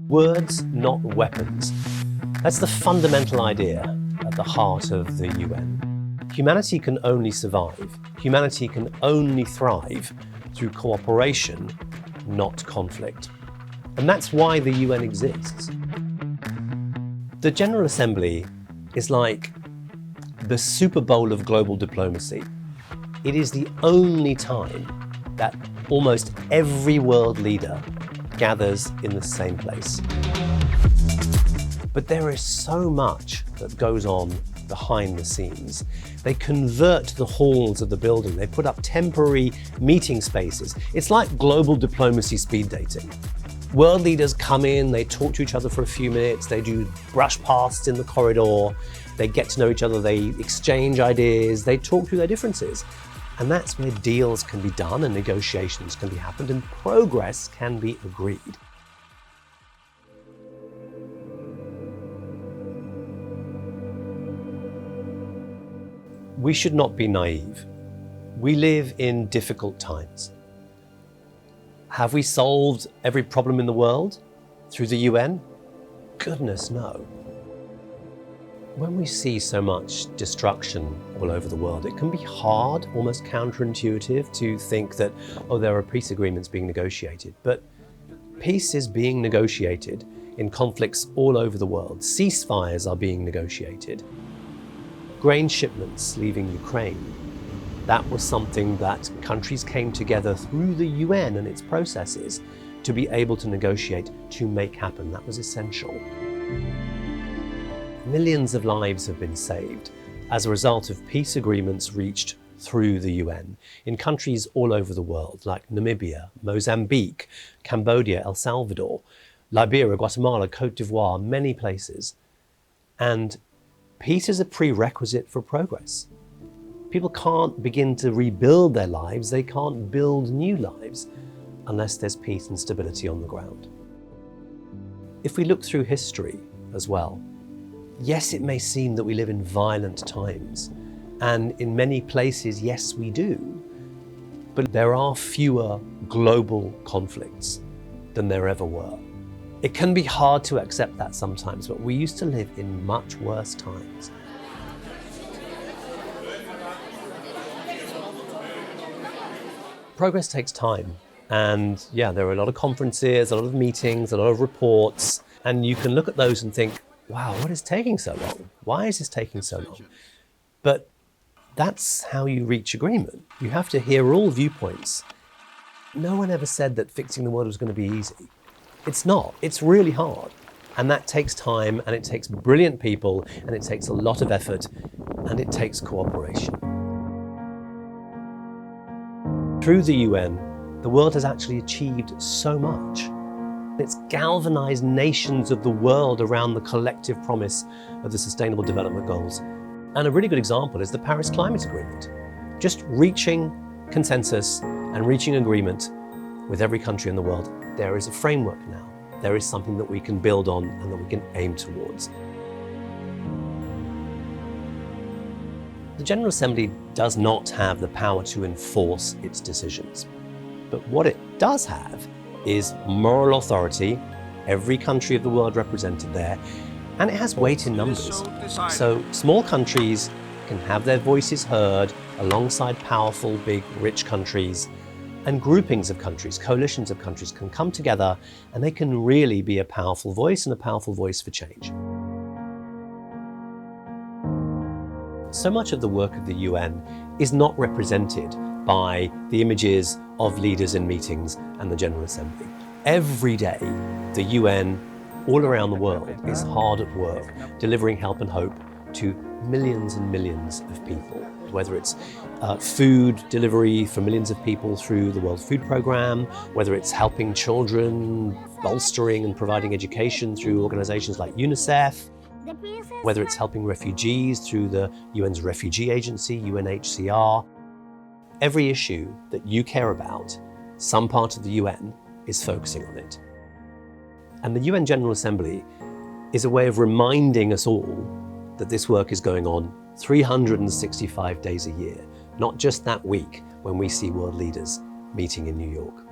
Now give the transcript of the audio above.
Words, not weapons. That's the fundamental idea at the heart of the UN. Humanity can only survive. Humanity can only thrive through cooperation, not conflict. And that's why the UN exists. The General Assembly is like the Super Bowl of global diplomacy. It is the only time that almost every world leader gathers in the same place. But there is so much that goes on behind the scenes. They convert the halls of the building. They put up temporary meeting spaces. It's like global diplomacy speed dating. World leaders come in, they talk to each other for a few minutes, they do brush pasts in the corridor, they get to know each other, they exchange ideas, they talk through their differences. And that's where deals can be done and negotiations can be happened and progress can be agreed. We should not be naive. We live in difficult times. Have we solved every problem in the world through the UN? Goodness, no. When we see so much destruction all over the world, it can be hard, almost counterintuitive, to think that, oh, there are peace agreements being negotiated. But peace is being negotiated in conflicts all over the world. Ceasefires are being negotiated. Grain shipments leaving Ukraine. That was something that countries came together through the UN and its processes to be able to negotiate, to make happen. That was essential. Millions of lives have been saved as a result of peace agreements reached through the UN in countries all over the world, like Namibia, Mozambique, Cambodia, El Salvador, Liberia, Guatemala, Cote d'Ivoire, many places. And peace is a prerequisite for progress. People can't begin to rebuild their lives, they can't build new lives unless there's peace and stability on the ground. If we look through history as well, yes, it may seem that we live in violent times, and in many places, yes, we do, but there are fewer global conflicts than there ever were. It can be hard to accept that sometimes, but we used to live in much worse times. Progress takes time, and yeah, there are a lot of conferences, a lot of meetings, a lot of reports, and you can look at those and think, wow, what is taking so long? Why is this taking so long? But that's how you reach agreement. You have to hear all viewpoints. No one ever said that fixing the world was going to be easy. It's not. It's really hard. And that takes time, and it takes brilliant people, and it takes a lot of effort, and it takes cooperation. Through the UN, the world has actually achieved so much. It's galvanized nations of the world around the collective promise of the Sustainable Development Goals. And a really good example is the Paris Climate Agreement. Just reaching consensus and reaching agreement with every country in the world. There is a framework now. There is something that we can build on and that we can aim towards. The General Assembly does not have the power to enforce its decisions. But what it does have is moral authority, every country of the world represented there, and it has weight in numbers. So small countries can have their voices heard alongside powerful, big, rich countries, and groupings of countries, coalitions of countries can come together and they can really be a powerful voice and a powerful voice for change. So much of the work of the UN is not represented by the images of leaders in meetings and the General Assembly. Every day, the UN all around the world is hard at work, delivering help and hope to millions and millions of people, whether it's food delivery for millions of people through the World Food Programme, whether it's helping children, bolstering and providing education through organizations like UNICEF, whether it's helping refugees through the UN's Refugee Agency, UNHCR. Every issue that you care about, some part of the UN is focusing on it. And the UN General Assembly is a way of reminding us all that this work is going on 365 days a year, not just that week when we see world leaders meeting in New York.